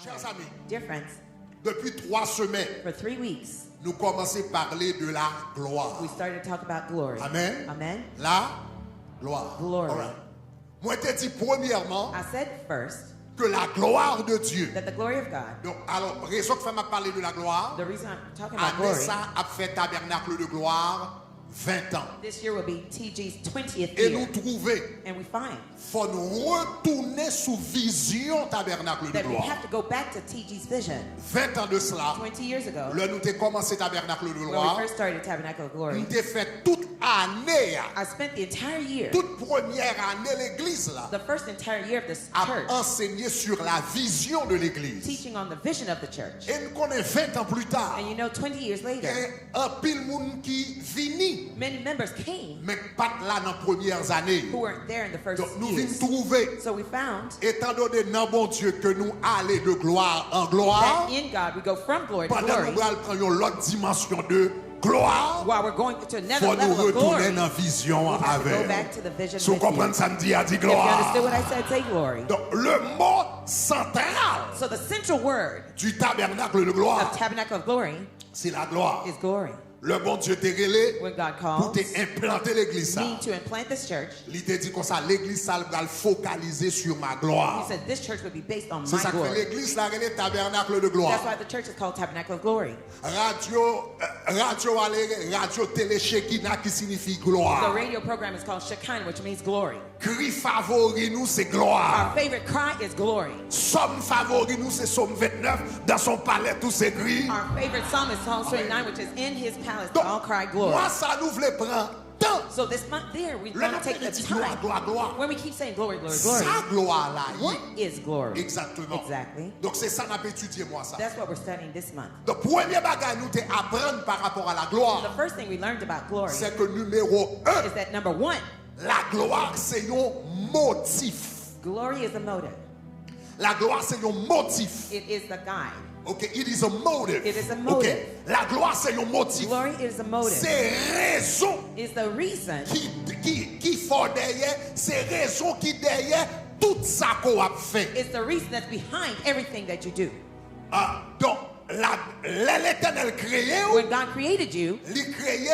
Chers amis, Dear friends, depuis 3 semaines, for 3 weeks, nous commençons à parler de la gloire. we started to talk about glory. Amen. Amen. La gloire. Glory. All right. Moi, je t'ai dit premièrement I said first que la gloire de Dieu. that the glory of God, Donc, alors, raison que m'a parlé de la gloire, the reason I'm talking about glory, Anessa a fait tabernacle de gloire 20 ans. this year will be TG's 20th Et nous year. trouver, And we find faut nous retourner sous vision tabernacle de that we gloire. have to go back to TG's vision 20 ans de cela, 20 years ago, là nous avons commencé tabernacle de when we gloire, first started Tabernacle of Glory. nous avons fait toute année, I spent the entire year, toute première année, l'église là, the first entire year of this a church, enseigné sur la vision de l'église. teaching on the vision of the church. Et nous connaissons 20 ans plus tard, And you know, 20 years il y later, a un pile monde qui vini, many members came mais pas là dans les premières années. who weren't there in the first Donc nous years. venons trouver, So we found étant donné dans bon Dieu que nous allons de gloire en that gloire, in God we go from glory to pendant que glory, nous allons prendre l'autre dimension de gloire, while we're going to another faut nous level of retourner glory. dans la vision We have to go avec. back to the vision Si vous with you. comprenez ça, me dit, a dit If you understood what gloire. I said, say glory. Donc le mot central So the central word du tabernacle de of gloire, Tabernacle of Glory c'est la gloire. is glory. Le bon Dieu t'a relé When God pour calls t'implanter l'église. me to implant this church, Il t'a dit comme ça, l'église ça va focaliser sur ma he gloire. said this church would be based on C'est my ça que fait glory. l'église là, elle est tabernacle de gloire. That's why the church is called Tabernacle of Glory. Radio télé Shekinah qui signifie The gloire. radio program is called Shekinah, which means glory. Cri favori nous c'est gloire. Our favorite cry is glory. Somme favori nous c'est Somme 29. Dans son palais tout s'écrit. Our favorite psalm is Psalm 29, which is in his palace, Donc, all cry glory. moi ça nous voulait prendre temps. So this month there, we're Le going to nom take the dit gloire, time. gloire, gloire. When we keep saying glory, glory, glory, Sa gloire là. what is glory? Exactement. Exactly. Donc c'est ça qu'on a étudié moi ça. That's what we're studying this month. Donc premier bagage nous te apprendre par rapport à la gloire, The first thing we learned about glory c'est que numéro 1, is that number one, la gloire c'est un motif. glory is a motive. La gloire c'est un motif. It is the guide. OK, it is a motive. It is a OK, motive. la gloire c'est un motif. Glory is a motive. C'est raison Is the reason qui fort derrière, c'est raison qui derrière tout ça qu'on a fait. is the reason that's behind everything that you do. Donc l'Éternel créé, When God created you, il créé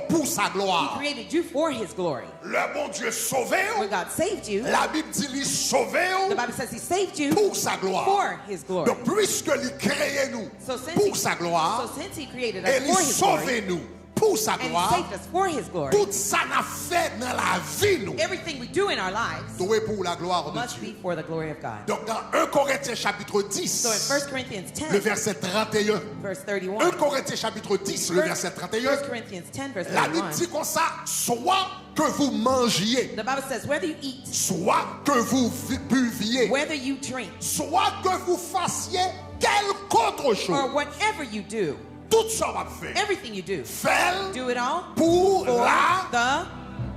pour sa He gloire. created you for His glory. Le bon Dieu sauvé, When God saved you, la Bible dit il sauvé the Bible says He saved you pour sa gloire. for His glory. Donc puisque il créé nous So since, pour sa gloire, so since He created et us il for His glory, sauvé nous pour sa and He gloire, saved us for His glory, tout ça n'a fait dans la vie nous, everything we do in our lives doit pour la gloire de must Dieu. be for the glory of God. Donc dans 1 Corinthiens chapitre So in 10, 1 Corinthians le 10, verset 31, verse 1 31, Corinthiens chapitre 10, le verset 31, 1 Corinthians 10, verse la Bible 31, dit comme ça, soit que vous mangiez, the Bible says, whether you eat, soit que vous buviez, whether you drink, soit que vous fassiez quelque autre chose, or whatever you do, tout ça va faire. everything you do, Faites do it all pour for la the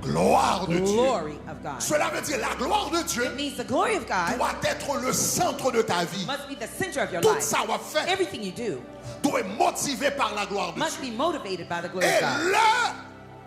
gloire de Dieu. glory of God. Cela veut dire la gloire de Dieu It means the glory of God doit être le centre de ta vie. must be the center of your Tout life. ça va faire Everything you do doit être motivé par la gloire de must Dieu. be motivated by the glory Et of God. là,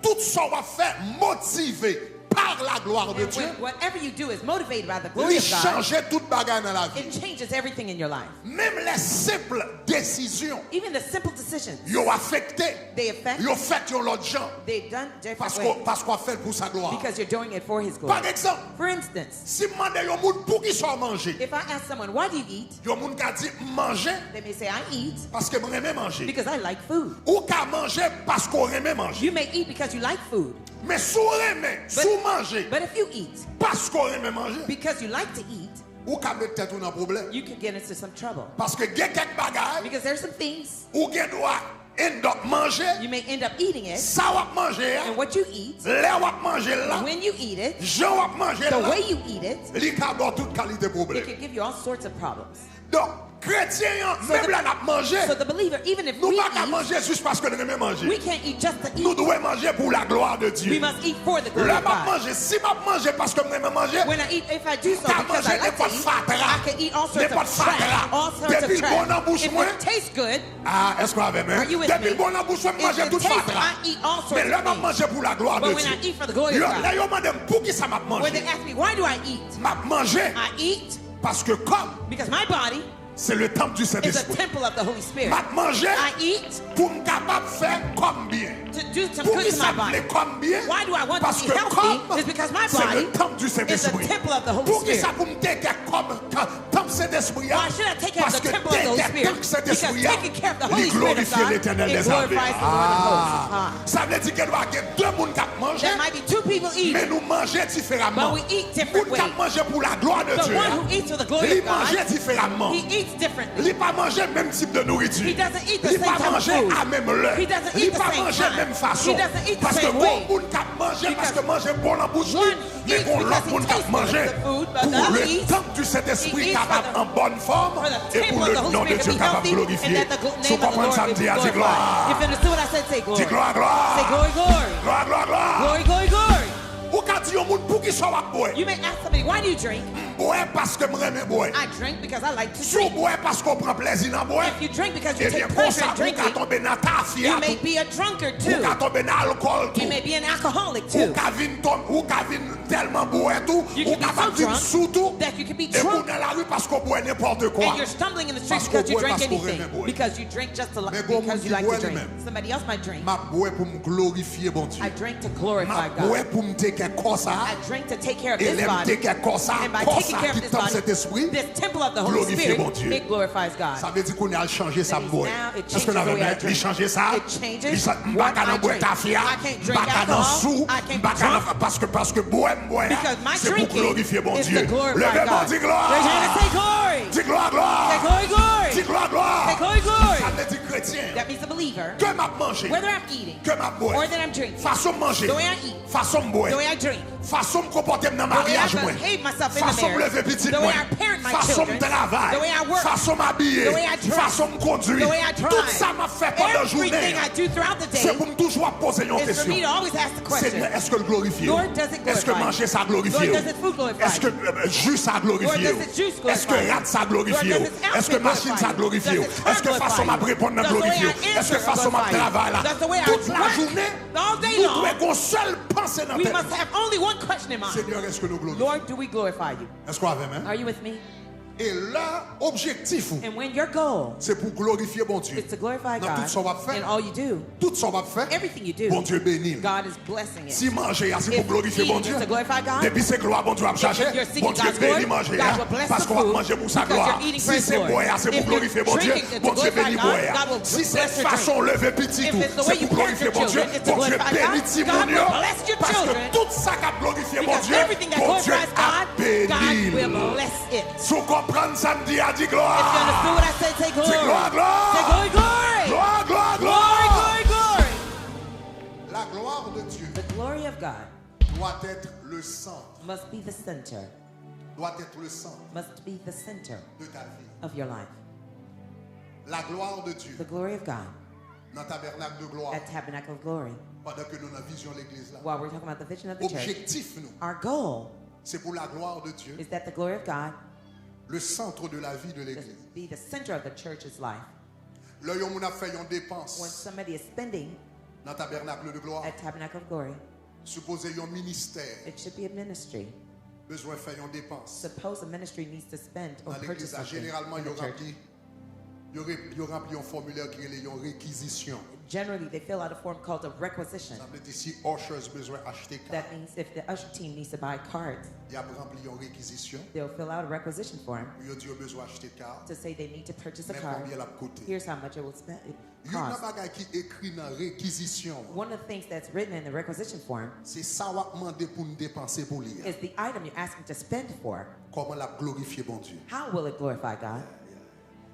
tout ça va faire motivé par la gloire de And Dieu. when whatever you do is motivated by the glory Il of God, change toute bagarre dans la vie. it changes everything in your life. Même les simples décisions, Even the simple decisions, ils ont affecté, they affect, ils ont fait l'autre gens they've done different ways parce qu'on fait pour sa gloire. because you're doing it for His glory. Par exemple, For instance, si je demande à un monde pour qu'il soit mangé, if I ask someone, why do you eat? il y a un monde qui a dit manger They may say, I eat parce que je aime manger. because I like food. Ou qu'à manger parce qu'on aime manger. You may eat because you like food. Mais si on aime, si on manger But if you eat parce qu'on aime manger, because you like to eat, ou qu'à mettre tête dans un problème. you can get into some trouble. Parce que il y a quelques bagages Because there's some things ou qu'il doit end up manger, you may end up eating it, ça va manger, and what you eat, là va manger là, when you eat it, Jean va manger the là, way you eat it, il peut avoir toute qualité de it problème. can give you all sorts of problems. Donc, chrétien, même là, n'a manger, So the believer, even if nous we ne pouvons pas eat, manger juste parce que nous aimons manger. we can't eat just to Nous eat. devons manger pour la gloire de We Dieu. must eat for the glory Là, of je God. manger. Si je mange parce que je aime manger, When I eat, if I do so T'as because mangé I like to n'importe eat, fatra. I can eat all sorts N'importe of trash, fatra. all sorts Depuis of le bon en bouche, trash. If moi. it tastes good, ah, est-ce qu'on avait Are même? you with Depuis me? le bon en bouche, je if mange it toute tastes, fatra. I eat all sorts Mais là, of je things. mange pour la gloire de But when Dieu. I eat for the glory of Là, God, je me demande pour qui ça m'a when they mangé. ask me, why do I eat? M'a mangé I eat Parce que comme Because my body c'est le temple du is a Saint-Esprit, temple of the Holy Spirit. m'a mangé I eat pour me capable de faire comme bien. to do some Pour good qui to ça my body. plaît comme bien? Why do I want Parce to be que healthy? comme Is because my c'est body le temple du is a Saint-Esprit. temple of the Holy Pour qui Spirit. ça pour me take comme temple Saint-Esprit? Why should I take care of Parce the que temple of the Holy take Spirit? temple Because Saint-Esprit, taking care of the Holy il Spirit of glorifie God, l'Éternel it des armées. glorifies the Lord of hosts. Ça veut dire qu'il doit y avoir deux personnes qui mangent, There might be two people mais eating, nous mangeons différemment. but we eat different Moun qui ways. mange pour la gloire de The Dieu, one who eats for the glory il of God, mange différemment. he eats differently. Il pas manger même type de nourriture. He doesn't eat the Il same pas type of manger food. à même l'heure. He doesn't Il eat the pas same manger time. même façon. He doesn't eat the Parce que same bon way. moun qui mange parce que Because manger bon en bouche, one mais eats bon because l'autre he moun qui tastes manger the food, but pour the other le eats- temple du Saint-Esprit he eats capable for the- en bonne forme For the et temple pour of le the Holy nom de Spirit to Dieu be capable de healthy, glorifier. and that the Si name vous of the comprenez Lord ça, me will be dit, dis glorified. gloire. If you understood what I said, say glory. Dis gloire, gloire. Say glory, glory. Gloire, gloire, gloire. Glory, glory, glory. Ou quand dit au monde pour qui soit boire. You may ask somebody, why do you drink? Boire parce que m'aime boire. I drink because I like to Si drink. boire parce qu'on prend plaisir dans boire. If you drink because you Eh bien, take comme pleasure ça, in vous qu'à drinking, tomber dans ta you fiat. may be a drunkard Ou qu'à too. tomber dans l'alcool tout. You may be an alcoholic Ou too. qu'à venir tellement boire tout. You Ou can be qu'à so venir drunk sous tout. that you can be Et vous drunk dans la rue parce qu'on boit n'importe quoi. and you're stumbling in the streets Parce qu'on because you boit, drink parce qu'on anything. aime boire. Because you drink just to Mais bon, because moun you ki like boit to drink. lui-même. Somebody else might drink. Ma boire pour me glorifier bon Dieu. I drink to glorify Ma God. boire pour me take care ça. I drink to take care of Et this l'aime body. take care ça. And by Corps taking ça care of qui this tombe body, cet esprit. this temple of the Holy Glorifier bon Spirit, Dieu. it glorifies God. Ça veut dire qu'on a changé ça That boire. means now it Est-ce que changes the way I il drink. changer ça? It changes Il sa- what m'baka I nan boire drink. ta fia. I can't drink M'baka nan alcohol. sou. I can't be M'baka nan- drunk. parce que boire Because my c'est pour drinking glorifier bon is Dieu. to glorify Levez bon, God. dis gloire. Raise your hand and say glory. Dis gloire, gloire. Say glory, glory. Dis gloire, gloire. Say glory, glory. Ça veut dire chrétien. That means a believer. Que m'a mangé. Whether I'm eating Que m'a boire. or that I'm drinking, Façon manger. the way I eat, Façon boire. the way I drink, Façon me comporter dans the way I mariage moi. behave myself in the Façon me marriage, lever petit the moi. way I parent my Façon children, me travailler. the way I work, Façon m'habiller. the way I dress, Façon me conduire. the way I drive, Tout ça m'a fait pendant la journée. everything I do throughout the C'est day pour me toujours poser une is for question. me to always ask the question, Seigneur, est-ce que le glorifier? Lord, does it Est-ce que glorify manger ça you? glorifier? Lord, does it food glorify Est-ce que jus ça glorifier? Lord, does it juice glorify Est-ce que rat ça glorifier? Lord, does it Est-ce que outfit machine ça glorify glorifier? you? Does it car Est-ce que façon glorify m'a répondre you? dans Does the way glorifier? I Est-ce que answer façon m'a glorify you? travailler là? Does the way I Toute la work journée, all day nous long, devons qu'on seule pensée dans we la must tête. have only one question in mind. Seigneur, est-ce que nous glorifions? Lord, do we glorify you? Est-ce qu'on a même? Are you with me? Et leur objectif, And when your goal c'est pour glorifier bon Dieu. is to glorify Dans tout God ça va faire. in all you do, Tout ça va faire. everything you do, Bon Dieu béni. God is blessing it. Si manger, c'est pour If glorifier bon eating Dieu. is to glorify God, Depuis c'est gloire, bon Dieu va chercher. you're seeking Bon Dieu God's béni glory, manger. God will bless Parce the qu'on va food manger pour sa because gloire. you're eating Si for His c'est glory. boire, c'est pour If you're glorifier bon Dieu. drinking to Bon Dieu glorify béni God, boire. God will Si c'est bless your façon lever petit If tout, it's the way c'est you pour parent glorifier your bon Dieu. children, it's to Bon Dieu glorify béni God. ti God mon Dieu. will bless your Parce que children. tout ça qui a glorifié bon Because Dieu, everything that bon Dieu glorifies a God, God will béni. bless it. Si vous comprenez ça, me dit à dire If you understood gloire. what I said, say glory. Dis gloire, gloire. Say glory, glory. Gloire, gloire, Glory, gloire. glory, glory. La gloire de Dieu The glory of God doit être le centre, must be the center, doit être le centre must be the center de ta vie. of your life. La gloire de Dieu The glory of God dans tabernacle de gloire, at Tabernacle of Glory. pendant que nous avons vision l'église là. While we're talking about the vision of the church, Objectif nous, our goal c'est pour la gloire de Dieu, is that the glory of God le centre de la vie de l'église. be the center of the church's life. Là, on a fait une When dépense somebody is spending dans tabernacle de gloire. at Tabernacle of Glory, Supposé un ministère it should be a ministry. besoin de faire une dépense. Suppose a ministry needs to spend or Dans purchase l'église, là, something généralement, in il y the church. rempli un formulaire qui est une réquisition. Generally, they fill out a form called a requisition. Ça veut dire si ushers besoin acheter carte, That means if the usher team needs to buy cards, il y a rempli une réquisition. they'll fill out a requisition form Il dit besoin acheter carte. to say they need to purchase a Mais card. combien la coûté? Here's how much it will spend. It Il y a un costs. bagage qui est écrit dans réquisition. One of the things that's written in the requisition form C'est ça qu'on va demander pour nous dépenser pour lui. is the item you're asking to spend for. Comment la glorifier bon Dieu. How will it glorify God?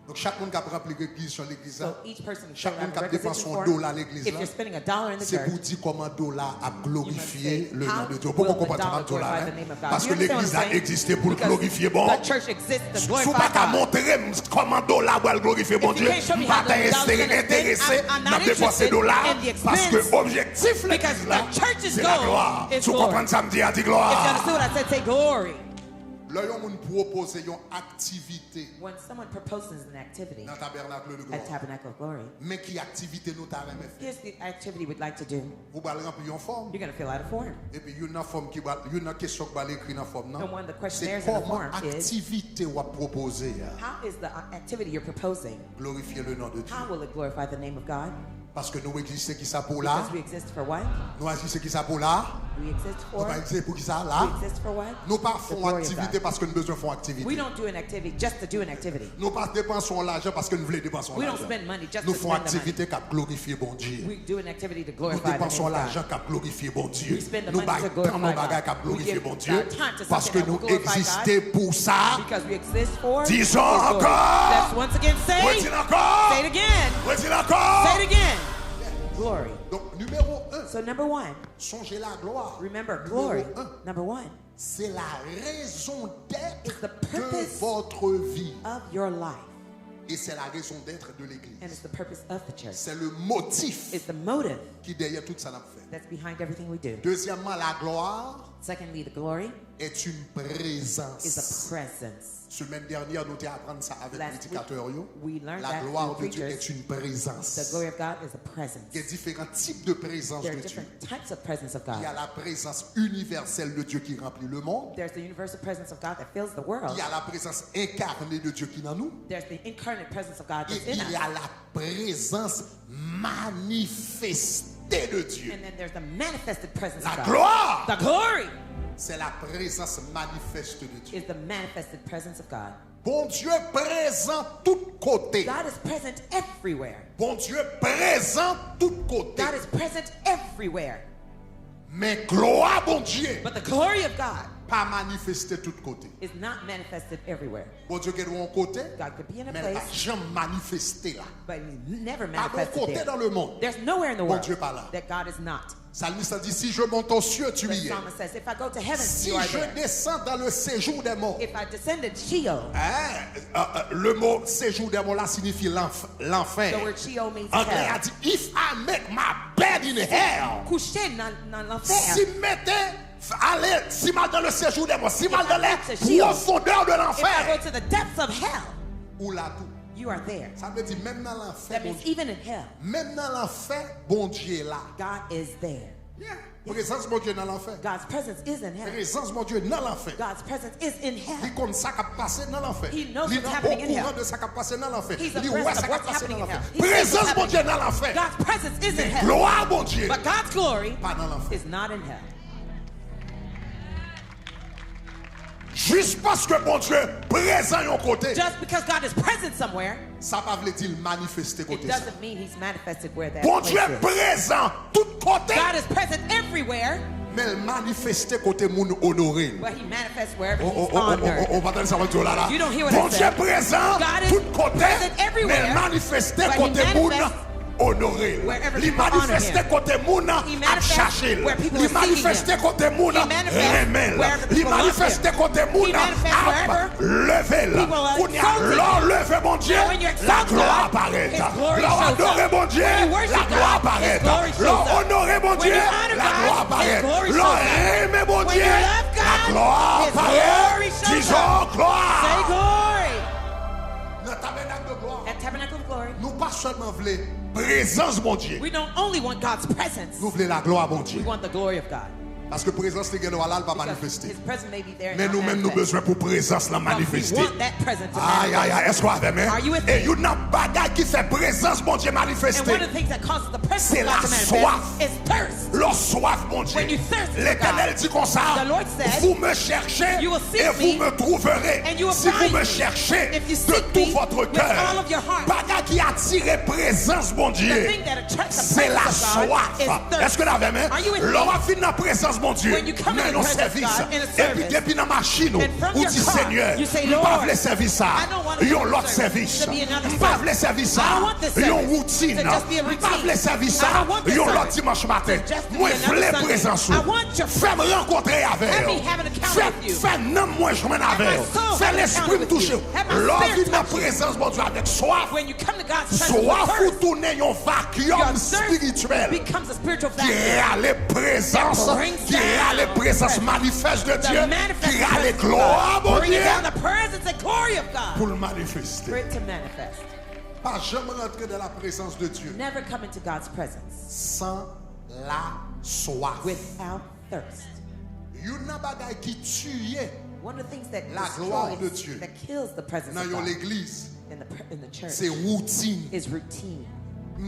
Donc chaque monde qui a rempli réquisition à l'église, So each person who chaque filled monde out qui the a dépensé requisition un form, dollar à l'église, if you're spending $1 in the c'est church, pour dire comment dollar a glorifié say, le nom how de Dieu. will Pourquoi the comprendre dollar ça dollar? glorify the name of God? Parce You que understand what l'église I'm a saying? existé pour le Because glorifier bon. the church exists to Si vous glorify pas qu'à God. montrer comment dollar va le glorifier bon If you Dieu, can't show me pas how the dollar is gonna intéressé spend, I'm dans not dépenser interested dollar in the parce que expense. objectif l'église Because là, the church's c'est la goal gloire. is Si vous glory. comprenez ça, me dit à dire If you gloire. understood what I said, say glory. Là, on propose une activité When someone proposes an activity dans le tabernacle de at gloire. Tabernacle of Glory, Mais qui activité nous t'avons fait? here's the activity we'd like to do. Vous allez remplir une forme. You're going to fill out a form. Et puis, il y a une forme qui va, il y a une question qui va l'écrire dans la forme. And one of the C'est questionnaires in the comment form is, activité vous proposer how is the activity you're proposing? glorifier le nom de Dieu. How will it glorify the name of God? Parce que nous existons qui ça pour là. Because we exist for what? Nous existons qui ça pour là. We exist Nous for? pas exister pour qui ça We là. exist for what? Nous pas The faisons glory of activité God. parce que nous besoin faire We activité. don't do an activity just to do an activity. Nous pas dépensons l'argent parce que nous voulons dépenser We don't l'argent. spend money just Nous to faisons spend the money. activité qui glorifie bon Dieu. We do an activity to Nous glorify the name dépensons of l'argent God. qui glorifie bon Dieu. We spend the Nous money to baillons nos glorify bagages qui God. We glorifie give bon our Dieu. time to Parce que something that nous will glorify existons pour ça. Because we exist for Disons His glory. encore. Let's once again say, Redis encore. say it again, Redis encore. say it again. Glory. Donc, numéro 1, So number one, songez la gloire. remember Numéro glory. 1, Number one, c'est la raison d'être It's the de purpose votre vie. of your life. Et c'est la raison d'être de And l'église. it's the purpose of the church. C'est le motif It's the motive qui derrière tout ça n'a fait. that's behind everything we do. Deuxièmement, la gloire Secondly, the glory est une is a présence. presence. Semaine dernière, nous avons appris ça avec les Last prédicateurs. week, we learned La that gloire through de Dieu preachers. est une The présence. glory of God is a presence. Il y a différents types de présence There de are Dieu. different types of presence of Il y a God. la présence universelle de Dieu qui remplit le monde. There's the universal presence of God that fills the world. Il y a la présence incarnée de Dieu qui est dans nous. There's the incarnate presence of God Et that's in il y us. a la présence manifestée de Dieu. And then there's the manifested presence La of God. gloire, The glory c'est la présence manifeste de Dieu. is the manifested presence of God. Bon Dieu présent tout côté. God is present everywhere. Bon Dieu présent tout côté. God is present everywhere. Mais gloire, bon Dieu, But the glory of God pas manifesté tout côté. is not manifested everywhere. Bon Dieu qui est de un côté, God could be in a mais pas place, jamais manifesté là. but he's never Pas de manifested côté there. dans le monde. There's nowhere in the Bon world Dieu pas là. that God is not. Salmiste dit, si je monte aux cieux, tu The y es. psalmist says, if I go to heaven, Si you are je there. descends dans le séjour des morts. If I descended Sheol, Le mot séjour des morts là signifie l'enfer. the word Sheol means Anglais a hell. dit, if I make my bed in hell. Couché dans l'enfer. Si mettez, allez, si mal dans le séjour des morts, si mal dans I les go to Sheol, profondeurs de If I go l'enfer. to the depths of hell, Ou là tout. you are there. Ça veut dire, même dans l'enfer, That bon means Dieu. even in hell, Même dans l'enfer, bon Dieu est là. God is there. Présence, mon Dieu, dans l'enfer. God's presence is in hell. Présence, mon Dieu, dans l'enfer. God's presence is in Il hell. comme ça qui a passé dans l'enfer. He knows Il what's est happening au in courant hell. de ça qui a passé dans l'enfer. He's Il a ouais present ça of qui a what's passé happening dans in hell. l'enfer. He sees what's Présence, mon happening. Dieu, dans l'enfer. God's presence is in Mais hell. gloire, mon Dieu, But God's glory pas dans l'enfer. is not in hell. Juste parce que mon Dieu présent à un côté, Just because God is present somewhere, ça ne veut pas dire manifester it côté ça. doesn't mean he's manifested where that Bon place Dieu is. présent tout côté, God is present everywhere, mais il manifeste côté moun honoré. but he manifests wherever Oh, oh, he's oh, oh, oh, honored. oh, pas ça va dire là là. You don't hear what I Bon Dieu said. présent God is tout côté, present everywhere, mais il manifeste but he côté moun manifests honoré. wherever Il people honor manifeste him. côté moun He à manifests chercher. where people Il are seeking manifeste him. côté moun He manifests remel. wherever Il people love manifeste him. côté moun He manifests à wherever lever. people are Qu'on y a exalting l'or him. levé mon Dieu, And when you la exalt gloire God, apparaît. his glory L'or shows adoré up. mon Dieu, When you worship la gloire God, his apparaît. glory shows L'or up. honoré mon When Dieu, you honor la God, gloire his apparaît. glory L'or shows up. aimé mon When Dieu, you love la God, gloire his apparaît. glory shows Disons Say gloire. glory. Dans le tabernacle de gloire, At Tabernacle of Glory, nous pas seulement voulons présence mon Dieu, we don't only want God's presence, nous voulons la gloire mon we Dieu. want the glory of God. Parce que présence les gars là pas Because manifester. his presence may be there and Mais not nous-mêmes nous manifest. besoin pour présence la But we manifester. want that presence to Aïe aïe manifest. aïe, est-ce qu'on a même? Are you with Et me? il y a une bagaille qui fait présence mon Dieu And one manifester. of the things that causes the presence C'est of God la to manifest soif. is thirst. Leur soif, mon Dieu. When you thirst for L'Éternel God, dit comme ça. the Lord said, vous me cherchez you will seek et vous me, me trouverez. and you will Si vous find me me. cherchez If you de seek tout me votre with cœur. all of your heart. Bagaille qui attire présence, mon The Dieu. thing that attracts the C'est la presence of God soif. is thirst. Est-ce que la même? Are you with me? L'on a fini dans la présence, mon Dieu. When you come in the Dans presence of service. God, in a Et puis service, depuis dans la machine, and from ou your dit car, Seigneur, you say, nous pas Lord, le service ça. I don't want Ils this ont l'autre service service. to be another Ils pas service. le service ça. I don't want this Ils ont service routine. to just be a Ils pas routine. le service I ça. don't want this Ils ont l'autre service dimanche matin. just to be Moi, another je voulais Sunday. présence. I want your Fais-moi rencontrer avec Let me have an encounter with you. Fais non moi je m'en avec my soul Fais have an l'esprit me encounter with toucher. you. Have my Lors spirit d'une touch you. présence de Dieu avec soif, When you come to God's presence with soif ou thirst, tourner un your vacuum thirst spirituel. becomes a spiritual Qui vacuum. râle présence, That brings qui râle down présence the manifeste de The Dieu, manifest qui râle presence of gloire, God. mon Bring Dieu, down the presence and glory of God pour le for manifester. it to manifest. Pas jamais rentrer dans la présence de Dieu Never come into God's presence sans la soif. without thirst. Yon nan bagay qui tue One of the things that La gloire de destroys, Dieu. that kills the presence dans of yon God l'église, in the church c'est routine. is routine.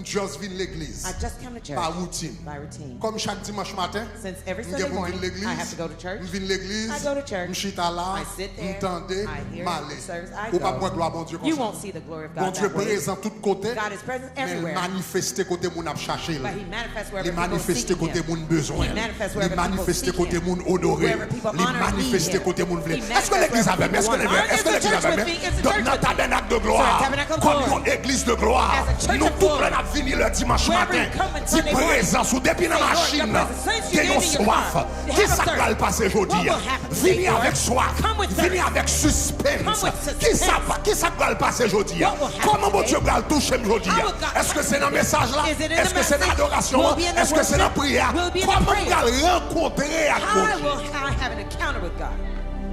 Just vin l'église. I just come to church Par routine. by routine. Comme chaque dimanche matin, Since every m'gen Sunday pou morning vin l'église, I have to go to church. m'vin l'église, I go to church. m'chita là, I sit there. m'tende, I hear m'aller. the service. I Ou pas go. pour gloire bon Dieu comme You ça. won't see the glory of Bon God Dieu that way. présent tout côté, God is present mais everywhere. manifesté côté moun ap chercher. But he manifests wherever Il people manifesté seek côté him. moun besoin. He manifests Il wherever people manifesté seek côté him. moun honoré. Wherever people Il honor and manifesté need him. côté moun vle. He Est-ce que l'église manifests avait? Est-ce que wherever l'église people est-ce que want. l'église It's a avait? church with me. It's a Donc church dans with me. tabernacle de So gloire, a tabernacle of comme glory. une église de gloire, As a church nous of tout glory. plein à venir le dimanche Wherever matin. you come on Si Sunday morning, présence ou depuis dans la say, Lord, machine, your presence. Since you t'es gave yon me your soif. heart, you Qui have a ça thirst. va le passer aujourd'hui? What will happen today, Venez Lord? avec soif. Come with Venez thirst. avec suspense. Come with Qui suspense. ça va le passer aujourd'hui? What will happen Comment mon today? Dieu va le toucher aujourd'hui? How will God Est-ce que c'est dans le message là? Is it in Est-ce the que c'est dans message? l'adoration? Will it be in the Est-ce que c'est dans la worship? prière? Will it be in the Comment prayer? on va rencontrer avec How mon will Dieu? I have an encounter with God?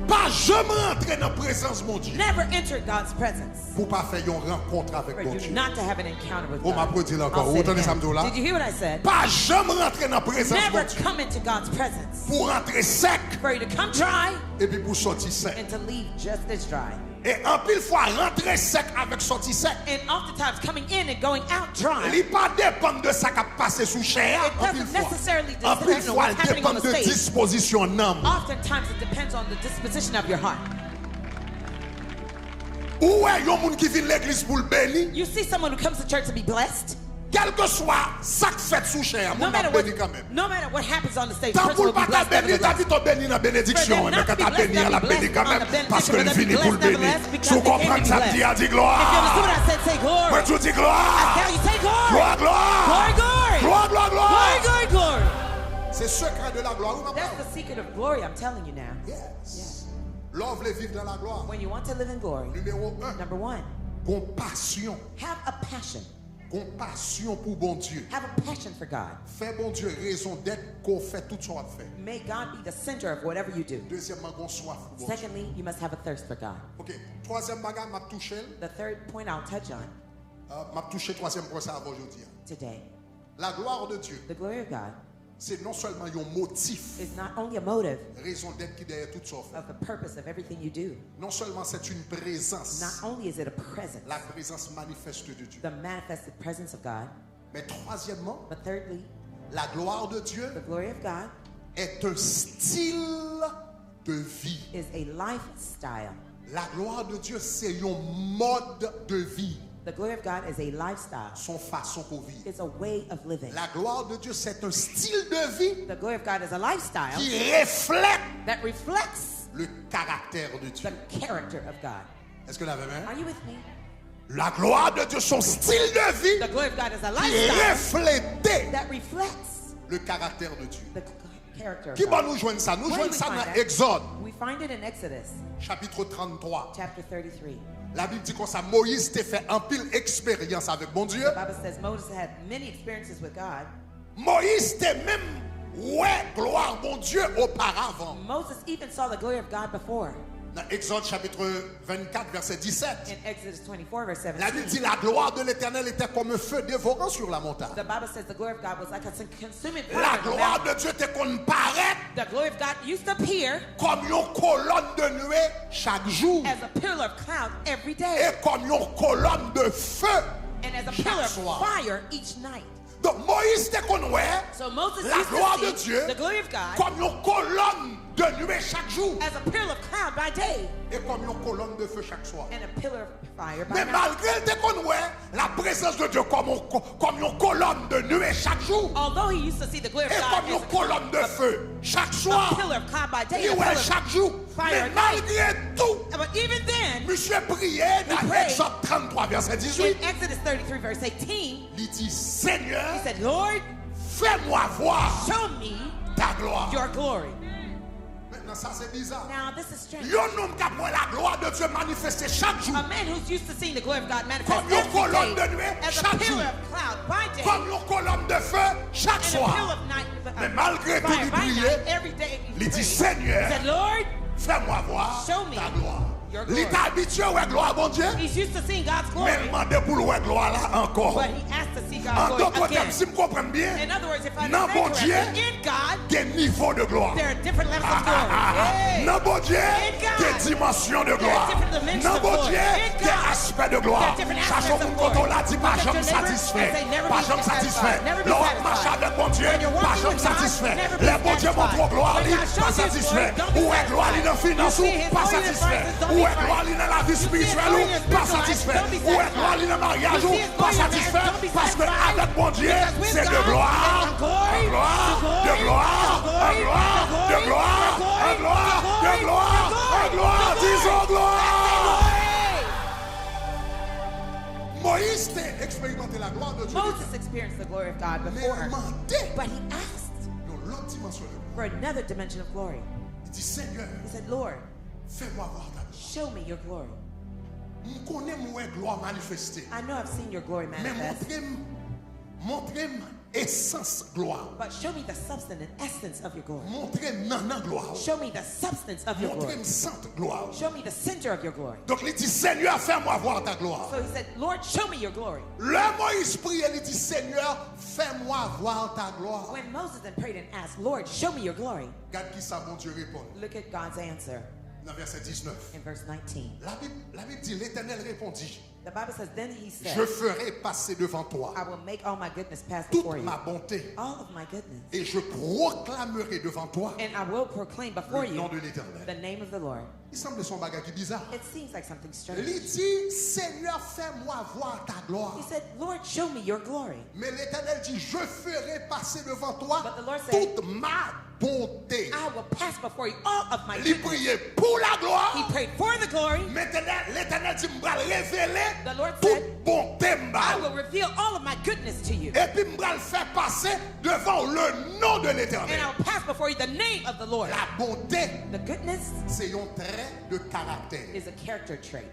Pas jamais entrer dans la présence mon Dieu. Never enter God's presence Pour pas faire une rencontre avec for mon you Dieu. not to have an encounter with On m'a God. pas dit là encore. I'll say it Autant de again. samedi là. Did you hear what I said? Pas jamais rentrer dans la présence Never mon Dieu. come into God's presence Pour rentrer sec for you to come dry et puis pour sortir sec. and to leave just as dry. Et en pile fois rentrer sec avec sortir sec. And oftentimes coming in and going out dry. Il pas dépend de ça qui a passé sous chair. It En pile doesn't fois. necessarily En pile depend on fois, what's il happening dépend on the de stage. disposition d'âme. Oftentimes it depends on the disposition of your heart. Ou est yon moun qui vient l'église pour le bénir? You see someone who comes to church to be blessed. Quel que soit ça qui fait sous chair, No moun matter a béni quand même. what happens on the stage, the Tant person pour will be pas ta blessed béni, t'as nevertheless. vu ton béni dans la bénédiction. For them Mais not quand to be t'as blessed, béni, they'll elle a be béni blessed quand on même. the benediction, Parce que but le they'll be fini pour le blessed bénir. nevertheless because Si vous they came comprenez to be ça, blessed. dis, dit If you understood gloire. what I said, say glory. Moi, tu dis gloire. Now you say glory. Gloire, gloire. Glory, glory. Gloire, gloire, Glory, gloire. glory, glory. C'est secret de la gloire. Ou That's the secret of glory, I'm telling you now. Yes. L'homme veut vivre dans la gloire. When you want to live in glory, Numéro 1. number one, Compassion. have a passion. Compassion pour bon Dieu. Have a passion for God. Fais bon Dieu raison d'être qu'on fait tout ce qu'on fait. May God be the center of whatever you do. Deuxièmement, qu'on soif pour bon Dieu. Secondly, you must have a thirst for God. Ok. Troisième bagage, m'a touché. The third point I'll touch on M'a touché troisième point ça avant aujourd'hui. today. La gloire de Dieu, The glory of God c'est non seulement un motif, is not only a motive raison d'être qui derrière tout ça. of the purpose of everything you do. Non seulement c'est une présence, Not only is it a presence, la présence manifeste de Dieu. the manifested presence of God, Mais troisièmement, but thirdly, la gloire de Dieu the glory of God est un style de vie. is a lifestyle. La gloire de Dieu, c'est un mode de vie, The glory of God is a lifestyle. son façon pour vivre. It's a way of living. La gloire de Dieu, c'est un style de vie The glory of God is a lifestyle qui reflète that reflects le caractère de Dieu. the character of God. Est-ce que vous l'avez vu? Are you with me? La gloire de Dieu, son style de vie The glory of God is a qui lifestyle reflétait that reflects le caractère de Dieu. the character of Qui va God. nous joindre ça? Nous Where do joignons we ça find dans that? Exode, We find it in Exodus chapitre 33. chapter 33. La Bible dit comme ça, Moïse t'a fait un pile expérience avec bon Dieu. The Bible says Moses had many experiences with God. Moïse t'a même ouais gloire bon Dieu auparavant. Moses even saw the glory of God before. Dans Exode chapitre 24 verset 17. In Exodus 24 verse La Bible 17. dit la gloire de l'Éternel était comme un feu dévorant sur la montagne. The Bible says the glory of God was like a consuming fire. La on the gloire mountain. de Dieu était qu'on paraît The glory of God used to appear comme une colonne de nuée chaque jour as a pillar of cloud every day et comme une colonne de feu and as a chaque pillar of soir. fire each night. Donc Moïse était qu'on ouais So Moses la used gloire to de see Dieu the glory of God comme une colonne de nuée chaque jour as a pillar of cloud by day et comme une colonne de feu chaque soir. and a pillar of fire by Mais night. malgré le qu'on ouais la présence de Dieu comme une colonne de nuée chaque jour Although he used to see the glory of et God comme une colonne de feu chaque soir. a pillar of cloud by day Il and a ouais pillar chaque jour. fire Mais at night. malgré tout, But even then, monsieur prié dans prayed. Exode 33 verset in 18. Exodus 33 verse 18, Il dit Seigneur, he said, Lord, fais-moi voir show me ta gloire. your glory. Maintenant, ça c'est bizarre. Now this is strange. Un homme qui a pris la gloire de Dieu manifester chaque jour. A man who's used to seeing the glory of God manifest Comme une colonne de every nuit day as a chaque pillar jour. of cloud by day Comme une colonne de feu chaque and a pillar soir. of night. Mais malgré tout, Fire il by priait. night, every day he Il dit, prayed. Seigneur, He said, Lord, fais-moi voir show me ta gloire. your glory. Il est habitué à gloire, bon Dieu. he's used to seeing God's glory, Mais demandez pour le gloire là encore. but he asked to see God's En glory d'autres again. termes, si je comprends bien, In other words, if I non, bon understand correctly, Dieu, in God, des niveaux de gloire. there are different levels of glory. Yay. Non, bon Dieu, In God, des dimensions de gloire. different dimensions Non, of bon glory. Dieu, In des God, aspects de gloire. there are different Sachons aspects of qu'on glory. l'a dit, pas Look at jamais your neighbor satisfait. and say, never Pas be jamais satisfait. satisfied. Never be Lorsqu'on marche satisfied. avec bon Dieu, When you're pas walking jamais with God, satisfait. never be Les bon Dieu satisfied. montre gloire, When God pas shows his satisfait. glory, don't be Où est gloire, il est dans satisfied. finance, You see his pas glory in satisfait. finances, don't Où be est gloire, il est dans la vie spirituelle, glory in your pas spiritual life, satisfait. don't be Où est satisfied. gloire, il est dans le mariage, You see his pas glory in your marriage, satisfait. don't be Parce que satisfied. avec bon Dieu, Because with c'est de God, gloire, it's de glory, gloire, the glory, de gloire, the glory, de gloire, the de gloire, glory, de gloire, the de glory, gloire, the de glory, gloire, the glory. disons gloire. Glory. Moïse t'a expérimenté la gloire de Dieu. Moses experienced the glory of God Mais before, il demandait but he asked dans l'autre dimension de gloire. for another dimension of glory. Il dit, Seigneur, He said, Lord, fais-moi voir ta gloire. show me your glory. Je connais mon gloire manifestée. I know I've seen your glory Mais manifest, montrez-moi essence gloire. but show me the substance and essence of your glory. Montrez-moi non gloire. Show me the substance of your glory. Montrez-moi sainte gloire. Show me the center of your glory. Donc il dit, Seigneur, fais-moi voir ta gloire. So he said, Lord, show me your glory. Le Moïse prie, il dit, Seigneur, fais-moi voir ta gloire. When Moses then prayed and asked, Lord, show me your glory, Regarde qui ça, mon Dieu répond. look at God's answer Dans verset 19. in verse 19. La Bible dit, l'Éternel répondit, The Bible says, then he je said, ferai passer devant toi I will make all my goodness pass toute before you. ma bonté All of my goodness. et je proclamerai devant toi And I will proclaim before le you nom de l'Éternel. the name of the Lord. Il semble son bagage qui bizarre. It seems like something strange. Il dit, Seigneur, fais-moi voir ta gloire. He said, Lord, show me your glory. Mais l'Éternel dit, je ferai passer devant toi But the Lord said, toute ma bonté. I will pass before you all of my Il goodness. priait pour la He gloire. prayed for the glory. Maintenant, l'Éternel dit, je vais révéler The Lord toute said, bonté. I will reveal all of my goodness to you. Et puis, je vais le faire passer devant le nom de And l'Éternel. I'll pass before you the name of the Lord. La bonté, The goodness c'est un trait de caractère. is a character trait.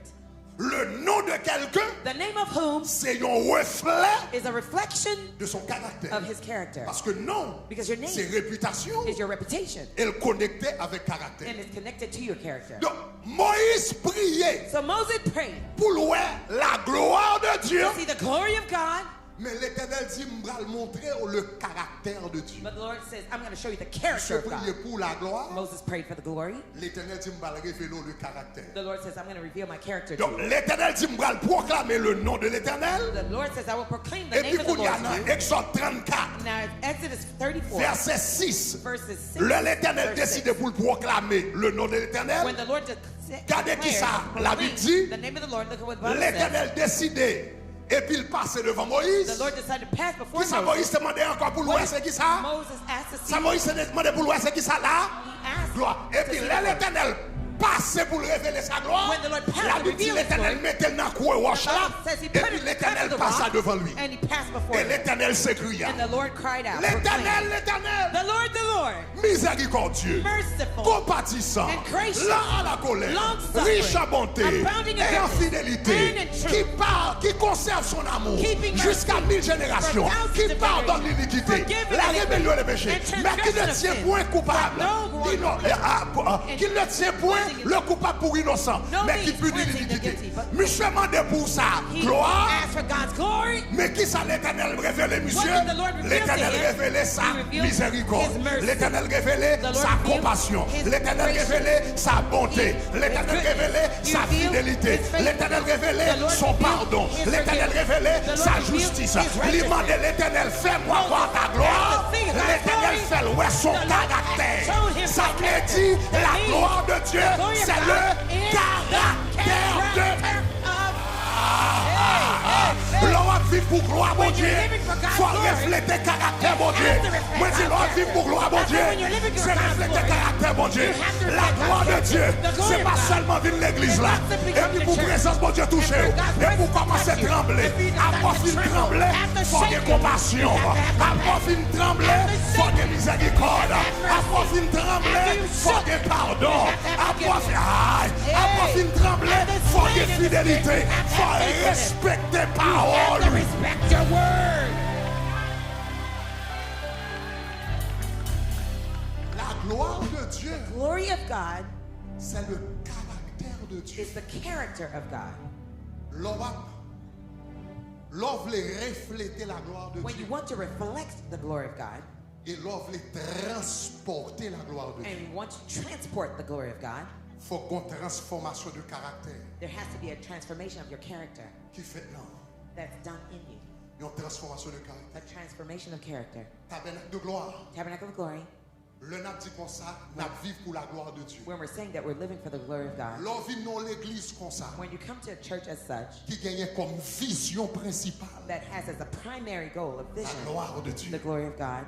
Le nom de quelqu'un, The name of whom c'est un reflet is a reflection de son caractère. of his character. Parce que non, Because your name c'est réputation. is your reputation Elle connectait avec caractère. and is connected to your character. Donc, Moïse priait So Moses prayed pour louer la gloire de Dieu. to see the glory of God. Mais l'Éternel dit, je vais le montrer le caractère de Dieu. But the Lord says, I'm going to show you the Je character of priais God. pour la gloire. Moses prayed for the glory. L'Éternel dit, je vais le révéler le caractère. The Lord says, I'm going to reveal my character to Donc, you. l'Éternel dit, je vais le proclamer le nom de l'Éternel. The Lord says, I will proclaim the Et name puis, of the il y Lord a to dans you. Exode 34, Now, Exodus 34, verset 6. verses 6. L'Éternel verse 6. décide pour le proclamer le nom de l'Éternel. When the Lord Regardez qui ça, la Bible dit, the name of the Lord, look at what the Bible says. L'Éternel décidé. Et puis il passe devant Moïse. The Lord decided to pass before Qui ça, Moses. Moïse demandait encore pour louer, c'est qui ça? Moses asked to see. Ça, Moïse demandait pour louer, c'est qui ça là? He asked Gloire. Et to puis see là, the Lord. l'Éternel passe pour le révéler sa gloire. When the Lord passed La to Bible dit, reveal his l'Éternel glory, mettait le coin roche The là. Bible says he Et put puis it in l'Éternel the passa rock, devant lui. and he passed before Et him. l'Éternel s'écria. And the Lord cried out, L'Éternel, proclaimed, l'Éternel, the Lord, miséricordieux, merciful, compatissant, and gracious, lent à la colère, long-suffering, riche à bonté abounding in et en goodness, fidélité, and in truth, qui parle, qui conserve son amour keeping jusqu'à mercy 1000 générations, for thousands qui of pardonne generations, l'iniquité, forgiving la iniquity, rébellion et le péché, and mais qui ne transgression tient of sin, point coupable, but no qui ne tient point le coupable pour innocent, No mais qui means punit cleansing the l'iniquité. guilty, but- Monsieur demandait pour ça, He gloire, asked for God's glory. mais qui ça l'Éternel révélait, monsieur? What did the Lord reveal L'Éternel to him? révélait sa He revealed miséricorde. his mercy. L'Éternel révélait The Lord sa revealed compassion. his L'Éternel grace. révélait sa bonté. L'Éternel goodness. révélait He sa revealed fidélité. his faithfulness. L'Éternel révélait The Lord son revealed pardon. his L'Éternel forgiveness. révélait The Lord sa revealed justice. his righteousness. Il demandait l'Éternel, fais-moi voir ta gloire. Moses, sing about L'Éternel glory. fait louer son The Lord caractère. showed him Ça my veut character. dire That la means gloire de Dieu, the glory of c'est God le is caractère de character of- Hey, hey, hey. L'on va vivre pour gloire, mon When Dieu, you're living for God's faut glory, refléter caractère, mon you Dieu. have to reflect Moi, dis, God's vivre pour gloire, mon character. Dieu, When you're living for c'est God's refléter glory, caractère, mon Dieu. you have to La reflect gloire de God's Dieu, character. The glory c'est of pas God. seulement venir l'église là. It's not simply Et come puis to pour church. présence, mon Dieu, toucher. And for God's Et pour presence to commencer à touch you. trembler. And for you to Après start to fin tremble. trembler, After faut des shaking, compassion. you have to have Après fin trembler, faut des miséricorde. Après fin trembler, After you faut shook, des pardon. you have to have Après forgiveness. fin trembler, faut des After fidélité. you have to Faut have faithfulness. respecter You have to parole. respect your word. La gloire de Dieu, Glory of God c'est le caractère de Dieu. is the character of God. L'on veut refléter la gloire de When Dieu. you want to reflect the glory of God, Et l'on veut transporter la gloire de Dieu. and you want to transport the glory of God, Il faut qu'on transformation de caractère there has to be a transformation of your character qui fait non. that's done in you. Une transformation de caractère. A transformation of character. Tabernacle de gloire. Tabernacle of glory. Le n'a dit comme ça, n'a vivre pour la gloire de Dieu. When we're saying that we're living for the glory of God, L'on vit dans l'église comme ça, when you come to a church as such qui gagne comme vision principale that has as a primary goal of la vision gloire de the Dieu. glory of God,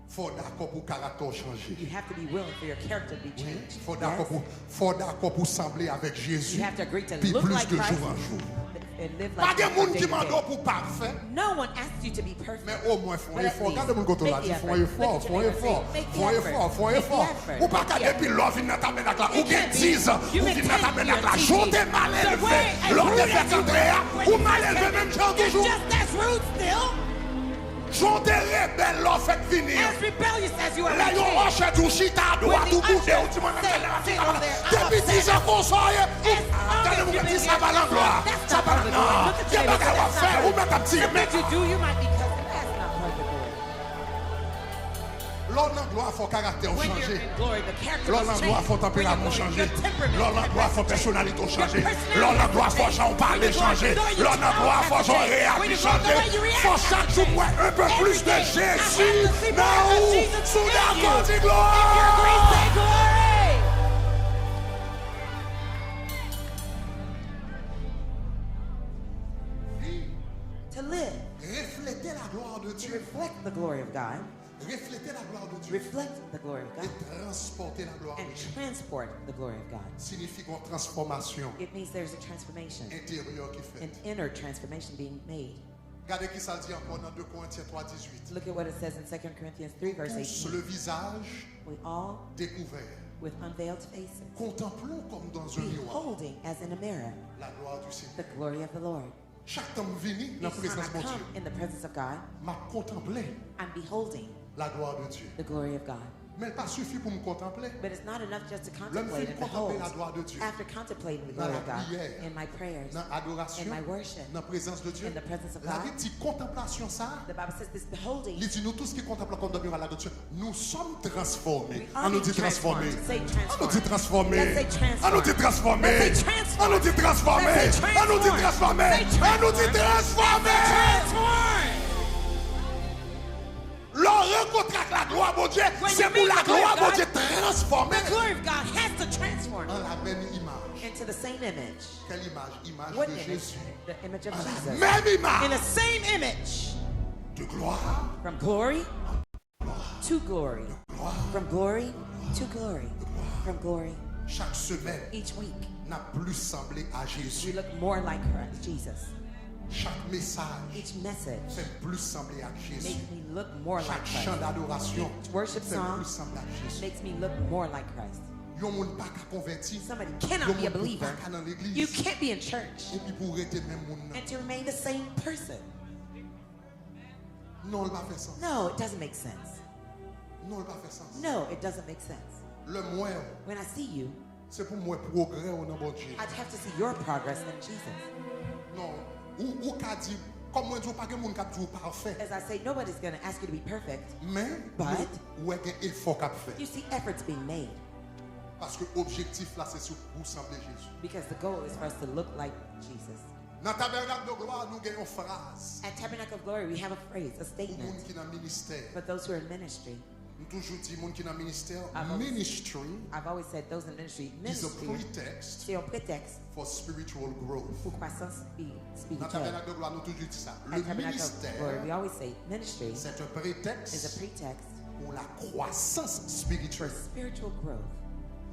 Faut d'accord pour caractère changer. you have to be willing for your character to be changed. Faut d'accord pour sembler avec Jésus. You have to agree to Puis look plus like de Christ jour en jour. and live Pas like de Christ monde day qui to day. m'a pour parfait. No one asks you to be perfect. Mais au moins, font But at effort. least, Regardez mon côté là, make the font effort. effort, Look at font your neighbor, effort, say, make the font effort. effort, font Make the effort. effort. Ou pas Make the qu'à depuis l'offre, il n'a pas mis la classe. Ou It bien can't be. 10 ans, You ou may bien n'a pas mis la take classe. your J'étais teaching. mal The élevé. way as L'autre rude fait as you Andrea, were, ou mal élevé même genre You're toujours. just as rude still, J'étais rebelle, l'autre fait venir. as rebellious as you are. Là, yon roche du chita à droite ou bout de ou tu m'en as depuis 10 ans qu'on sort. Regardez-moi que ça va dans gloire. Ça va dans gloire. Il y a pas qu'à faire, ou même à tirer. What you do, you might be cussing. That's not part of the glory. L'homme en gloire, faut caractère When you're changer. in glory, the character L'homme must en gloire, change. faut When tempérament you're changer. your temperament, L'homme en your gloire, faut personality personnalité changer. change. L'homme en gloire, faut j'en parler changer. L'homme en gloire, faut j'en réagir changer. Faut chaque jour moi un peu plus de Jésus. Dans où? Sous la côte de gloire. Say glory. To live, Refléter la gloire de to Dieu. reflect the glory of God, Refléter la gloire de Dieu. reflect the glory of Et God, transporter la gloire de and Dieu. transport the glory of God. Signifie une transformation It means there's a transformation, intérieure qui an fait. inner transformation being made. Regardez qui ça dit encore dans 2 Corinthiens 3, 18. Look at what it says in 2 Corinthians 3, verse Tous 18. le visage We all, découvert. with unveiled faces, Contemplons comme dans un miroir beholding as in a mirror la gloire du Seigneur. the glory of the Lord. Chaque temps venu dans la Each time présence I de Dieu, come in the presence of God, m'a contemplé I'm beholding la gloire de Dieu. the glory of God. Mais il pas suffit pour me contempler. But it's not enough just to L'homme contemplate fait and contempler behold. la gloire de Dieu. After contemplating the Dans glory la of God, prière, in my prayers, dans l'adoration, in my worship, dans la présence de Dieu. in the presence of La God, Bible dit contemplation ça. the Bible says this beholding, Il dit nous tous qui contemplons comme dans le miroir de Dieu, nous sommes transformés. we are On nous dit being transformés. transformed. Say On nous dit transformed. transformés. Let's say transformed. On nous dit transformés. Let's say transformed. On nous dit transformés. Let's say On nous dit transformed. transformés. Say On nous dit transformés. transformed. L'on rencontre avec la gloire de Dieu, When c'est you pour meet la the glory gloire of de Dieu God, transformée The glory of God has to transform en la même image. into the same image. Quelle image? Image What de image? Jésus. The image of En la Jesus. même In image the same image. de gloire. From glory to glory. From glory to glory. From glory. Chaque semaine Each week, n'a plus semblé à we Jésus. look more like Christ, Jesus. Chaque message Each message fait plus sembler à Jésus. makes me look more like Chaque chant Christ. d'adoration Each worship fait song plus sembler à Jésus. makes me look more like Christ. Yon moun pas qu'à convertir. Somebody Yon cannot be a moun pas believer. qu'à dans You l'église. can't be in church Et puis pour rester même moun nan. and to remain the same person. Non, il va faire sens. No, it doesn't make sense. Non, il va faire sens. No, it doesn't make sense. Le moi, When I see you, c'est pour moi progrès au nom de Dieu. I'd have to see your progress in Jesus. Non, ou qu'a dit comme moi dis pas que moun k'ap toujours parfait. As I say, nobody's going to ask you to be perfect. Mais But- ou est un effort qu'a fait You see efforts being made parce que objectif là c'est sur pour sembler Jésus. because the goal is for us to look like Jesus. Dans tabernacle de gloire nous gagnons phrase At Tabernacle of Glory, we have a phrase, a pour statement moun qui dans ministère. for those who are in ministry. Nous toujours dit monde qui dans ministère, I've ministry always said those in ministry, is a ministry, pretext c'est un prétexte for spiritual growth. pour croissance Dans le spirituelle. tabernacle de gloire, nous toujours dit ça. At Le Tabernacle of Glory, we ministère, always say ministry c'est un is a prétexte pretext pour la croissance for spirituelle. spiritual growth.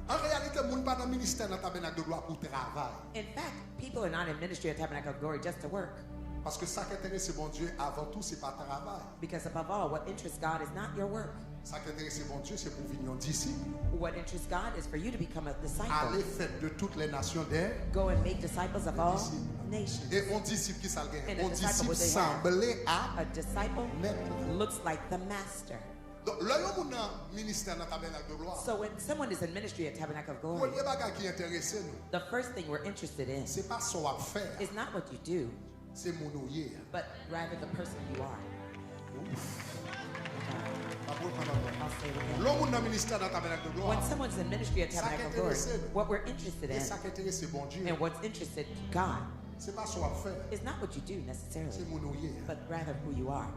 En réalité, le monde pas dans le ministère dans le tabernacle de gloire pour travail. In fact, people are not in ministry at Tabernacle of Glory just to work. Parce que ça qui intéresse bon Dieu, avant tout, c'est pas travail. Because above all, what interests God is not your work. Ça qui intéresse bon Dieu, c'est pour venir disciple. What interests God is for you to become a disciple. Allez, faites de toutes les nations d'air. Go and make disciples of all nations. Et on disciple qui ça gagne. And a On disciple disciple what they semblé à A disciple maître. looks like the master. Donc, là, il y a un ministère dans le tabernacle de gloire. So when someone is in ministry at Tabernacle of Le Glory, premier bagage qui intéresse nous, the first thing we're interested in c'est pas ce qu'on va faire, is not what you do, c'est mon ouïe. but rather the person you are. I'll say it again. L'homme dans le ministère dans le tabernacle de gloire, When someone's in ministry at Ça Tabernacle of qui Glory, intéresse nous. what we're interested et in ça qui intéresse bon Dieu, and what's interested to God c'est pas ce qu'on va faire, is not what you do c'est necessarily, mon ouïe. but rather who you are.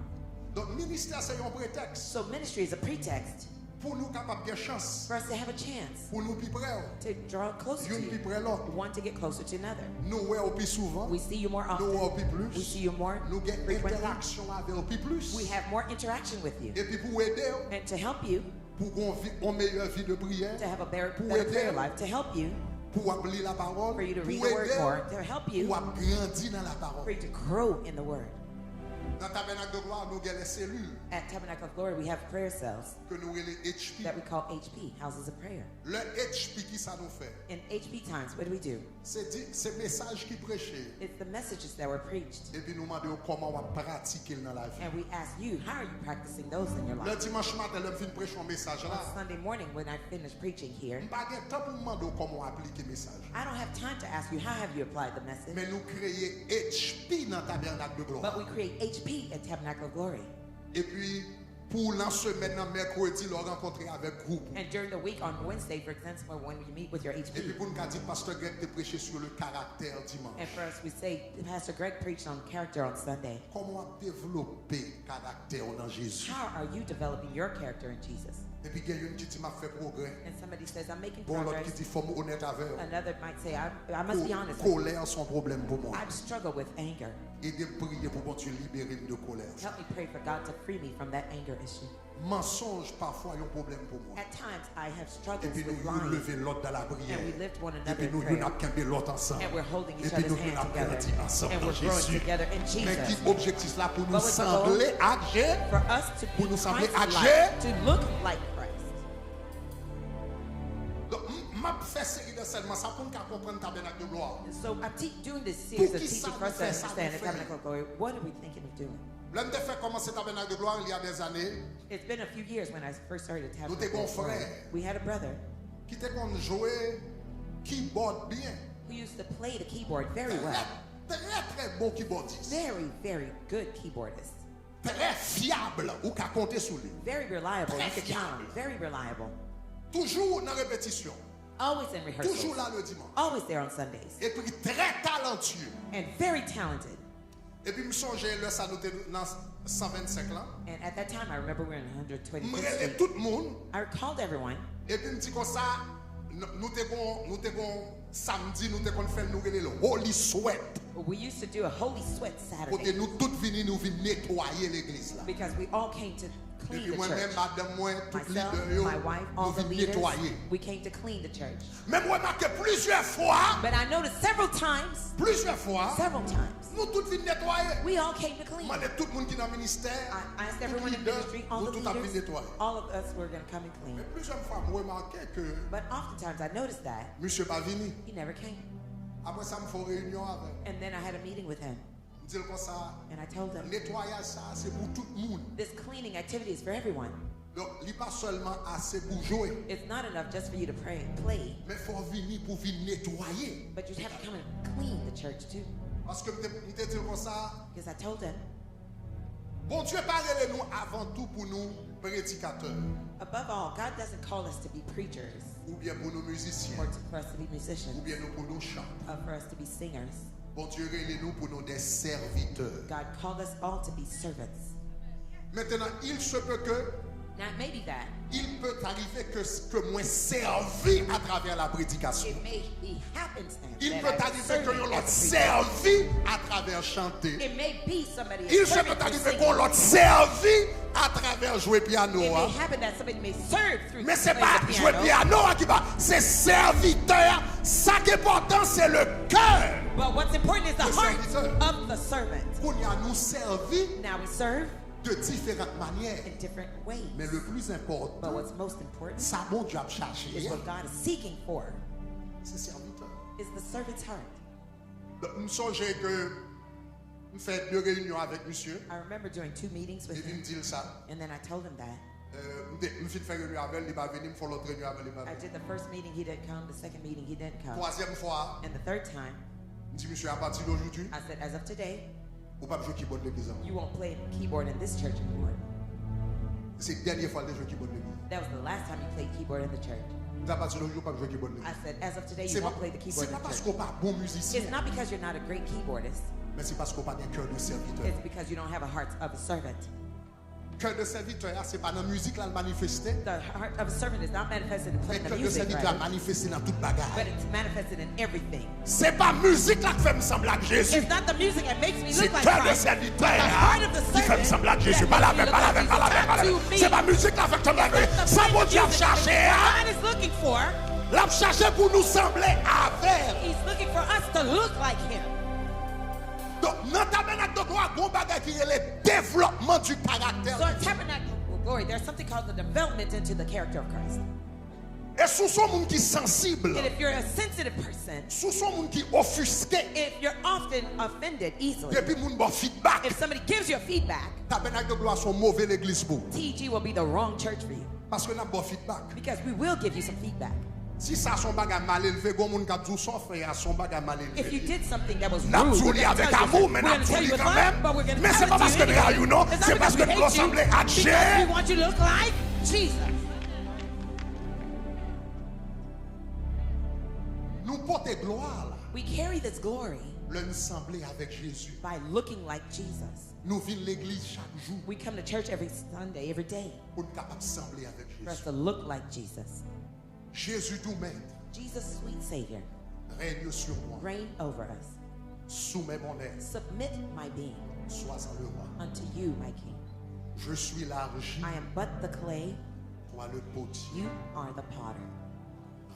Donc, ministère, c'est un prétexte So ministry is a pretext pour nous capables de chance, for us to have a chance pour nous plus près, to draw closer to une plus you, près l'autre. one to get closer to another. Nous voyons plus souvent, We see you more nous voyons often. plus We plus, see you more nous avons frequently. interaction avec plus plus. We have more interaction with you. Et puis pour aider, And to help you pour une meilleure vie de prière, to have a better Pour prayer aider. life, to help you, pour appeler la parole, for you to pour read the word aider, more, to help you, pour grandir dans la for parole. you to grow in the word. Dans le tabernacle de gloire, nous avons les cellules At Tabernacle of Glory, we have prayer cells que nous avons les HP. that we call HP, houses of prayer. Le HP qui ça nous fait, In HP times, what do? c'est message qui prêchait. It's the messages that were preached. Et puis nous demandons comment on va pratiquer dans la vie. And we ask you, how are you practicing those in your Le life? dimanche matin, le fin prêcher un message là. On Sunday morning, when I finish preaching here, Je n'ai pas de temps pour demander comment appliquer le message. I don't have time to ask you, how have you applied the message? Mais nous créons HP dans le tabernacle de But gloire. we create HP at Tabernacle of Glory. Et puis, pour la semaine, mercredi, nous rencontrer avec groupe. And during the week, on Wednesday, for example, when you meet with your Et puis, HP, pour nous dire, Pasteur Greg te prêché sur le caractère dimanche. and for us, we say, Pastor Greg preached on character on Sunday. Comment développer caractère dans Jésus. How are you developing your character in Jesus? Et puis, il y a une qui dit, m'a fait progrès. And somebody says, I'm making Bon, l'autre qui progress. dit, faut me honnête avec eux. Another might say, I must be honest. Colère, son problème pour moi. I struggle with anger. Et de prier pour bon Dieu libérer de colère. Help me pray for God to free me from that anger issue. Mensonge, parfois, il y a un problème pour moi. At times, I have Et struggles puis, with nous lying. lever l'autre dans la prière. And we lift one Et another puis, in nous prayer. avons l'autre ensemble. And we're holding Et each puis, other's nous hands avons together. grandi ensemble And dans we're growing Jésus. together in Mais qui Jesus. objectif là pour nous But what's the goal? sembler à Dieu? For us to Pour be nous sembler à Christ-like, Dieu. to look like Christ. Donc, m'a fait série de seulement ça pour nous comprendre le tabernacle de gloire. So I'm doing this series Pour of qui teaching ça for us nous to fait ça understand nous the fait? Tabernacle of Glory. What are we thinking of doing? L'homme de fait commencer le tabernacle de gloire il y a des années. It's been a few years when I first started Nous Tabernacle t'es of Glory. frère. We had a brother Qui était qu'on jouait keyboard bien. who used to play the keyboard very well. Très très bon keyboardiste. Very, very good keyboardist. Très fiable ou qu'à compter sur lui. Very reliable. You Très could count on him. fiable. Very reliable. Toujours dans répétition. Always in Toujours rehearsals. là le dimanche. Always there on Sundays. Et puis très talentueux. And very talented. Et puis me songeais là ça nous était dans 125 là. And at that time, I remember we were in 125th Me relais Street. tout le monde. I called everyone. Et puis me dit comme ça nous t'es samedi nous t'es qu'on fait nous relais le Holy Sweat. We used to do a Holy Sweat Côté Saturday nous toutes venus nous venir nettoyer l'église là. because we all came to Et clean puis the moi-même church. madame moi tout Myself, leader yo my wife, all nous the venir leaders, nettoyer. we came to clean the church. Mais moi remarqué plusieurs fois But I noticed several times, nous toutes venir nettoyer. we all came to clean. Demandez tout le monde qui est dans le ministère. I asked tout everyone in leader, ministry, all nous the tout à venir leaders, nettoyer. all of us were going to come and clean. Mais plusieurs fois moi remarqué que But oftentimes I noticed that monsieur pas venu. he never came. Après ça me faut réunion avec. And then I had a meeting with him, Me dit comme ça and I told him, nettoyage ça c'est pour tout le monde. this cleaning activity is for everyone. Donc il pas seulement assez pour jouer, It's not enough just for you to pray and play, mais faut venir pour venir nettoyer. but you have to come and clean the church too. Parce que me dit comme ça, Because I told him, bon Dieu parle nous avant tout pour nous prédicateurs above all, God doesn't call us to be preachers ou bien pour nous musiciens or for us to be ou musicians bien nous pour nous chanteurs. or for us to be singers. Bon Dieu relève nous pour nous des serviteurs. God called us all to be servants. Maintenant, il se peut que Now it may be that. Il peut arriver que moi servi à travers la prédication. It may be happenstance. Il that peut I arriver serve que in l'on every servi à travers chanter. It may be somebody Il is se serving peut through arriver singing. qu'on l'autre servi à travers jouer piano. It may happen that somebody may serve through Mais c'est playing pas the jouer piano qui va, c'est serviteur. Ça qui est important, c'est le cœur. But what's important is the Le heart serviteur. of the servant. Qu'on y a nous servi Now we serve de différentes manières. in different ways. Mais le plus But important, what's most important ça bon Dieu a cherché, is what God is seeking for c'est serviteur. is the servant's heart. Donc, me songe que nous fait 2 réunions avec monsieur. I remember doing 2 meetings Il with vient me him, dire ça. and then I told him that. Je suis fait réunion avec lui, il va venir, me faire l'autre réunion avec lui. I did the first meeting, he didn't come. The second meeting, he didn't come. Troisième fois, And the third time, je dis monsieur, à partir d'aujourd'hui, I said, as of today, vous ne pouvez pas jouer keyboard l'église. you won't play keyboard in this church anymore. C'est la dernière fois que je joue keyboard l'église. That was the last time you played keyboard in the church. À partir d'aujourd'hui, vous ne pouvez pas jouer keyboard I l'église. said, as of today, C'est you pas, won't play the keyboard c'est in pas the parce church. qu'on n'est pas bon musicien, It's not because you're not a great keyboardist. mais c'est parce qu'on n'a pas un cœur de serviteur. It's because you don't have a heart of a servant. Cœur de serviteur, c'est pas dans la musique là le manifester, The heart of a servant is not manifested in mais playing the cœur de music, serviteur right? manifesté dans toute But bagarre. it's manifested in everything. C'est pas musique là qui fait me sembler à Jésus. It's not the music that makes me C'est look like cœur de Christ. serviteur The heart of the qui fait me servant sembler à Jésus. that Pas la makes me même, look pas la like même, pas la Jesus. même, pas la Not même. to me. C'est pas musique là qui fait me sembler à It's Jésus. the Ça kind mon of Dieu a music that cherché. God is looking for. L'a cherché pour nous sembler avec. He's looking for us to look like him. Donc, dans tabernacle de gloire, il y a un bagage qui est le développement du caractère. So in tabernacle of glory, there's something called the development into the character of Christ. Et sous son monde qui est sensible, And if you're a sensitive person, sous son monde qui est offusqué, if you're often offended easily, depuis mon bon feedback, if somebody gives you a feedback, tabernacle de gloire sont mauvais l'église pour. TG will be the wrong church for you. Parce que nous avons bon feedback. Because we will give you some feedback. Si ça son bagage mal élevé, gon moun k'ap dou son frère son bagage mal If you élevé. did something that was rude, N'a we're pas gonna avec tell you, amour, mais we're n'a gonna tell you pas with quand love, même. but we're gonna Mais tell c'est it pas to parce you que nous anyway. you know, It's not c'est because parce que we nous hate you, ressemblons à because Dieu. we want you to look like Jesus. Nous portons gloire là. We carry this glory Le nous sembler avec Jésus. by looking like Jesus. Nous venons l'église chaque jour We come to church every Sunday, every day, pour nous capables de sembler avec for us Jésus. to look like Jesus. Jésus tout maître, Jesus, sweet Savior, règne sur moi. reign over us. Soumets mon être, Submit my being sois en le roi. unto you, my King. Je suis l'argile, I am but the clay, toi le potier. you are the potter.